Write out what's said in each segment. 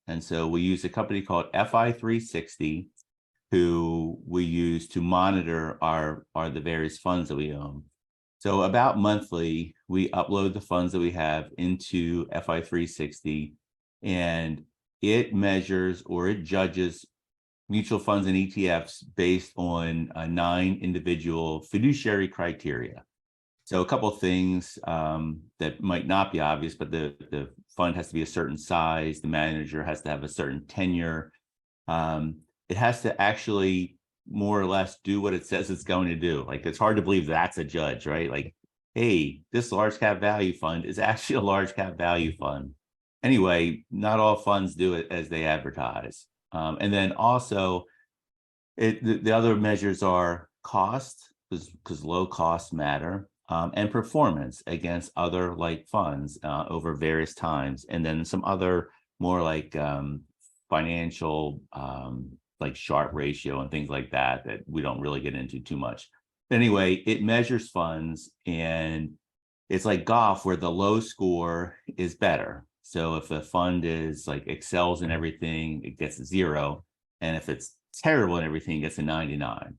And so we use a company called FI360, who we use to monitor the various funds that we own. So about monthly, we upload the funds that we have into FI360, and it measures or it judges mutual funds and ETFs based on 9 individual fiduciary criteria. So a couple of things that might not be obvious, but the fund has to be a certain size, the manager has to have a certain tenure. It has to actually more or less do what it says it's going to do. Like, it's hard to believe that's a judge, right? Like, hey, this large cap value fund is actually a large cap value fund. Anyway, not all funds do it as they advertise. And then also, the other measures are cost, because low costs matter, and performance against other like funds over various times, and then some other more like financial like Sharpe ratio and things like that we don't really get into too much. Anyway, it measures funds, and it's like golf where the low score is better. So if a fund is like excels in everything, it gets a 0, and if it's terrible in everything, it gets a 99.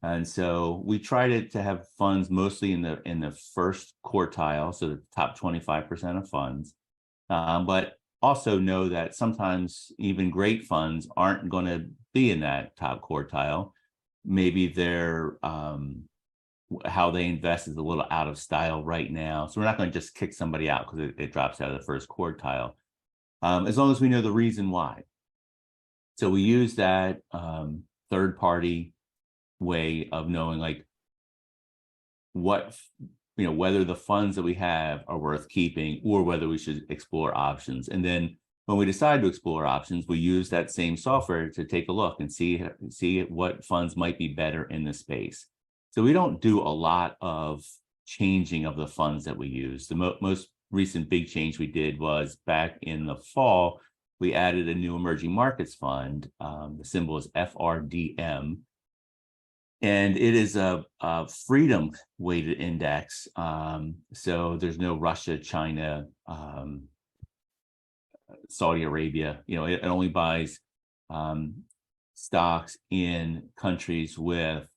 And so we try to have funds mostly in the first quartile, so the top 25% of funds, but also know that sometimes even great funds aren't going to be in that top quartile. Maybe they're how they invest is a little out of style right now, so we're not going to just kick somebody out because it drops out of the first quartile, as long as we know the reason why. So we use that third party way of knowing like what, whether the funds that we have are worth keeping or whether we should explore options. And then when we decide to explore options, we use that same software to take a look and see what funds might be better in the space. So we don't do a lot of changing of the funds that we use. The most recent big change we did was back in the fall. We added a new emerging markets fund. The symbol is FRDM. And it is a freedom weighted index. So there's no Russia, China, Saudi Arabia. It only buys stocks in countries with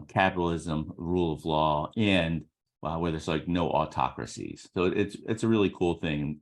capitalism, rule of law, and where there's like no autocracies. So it's a really cool thing.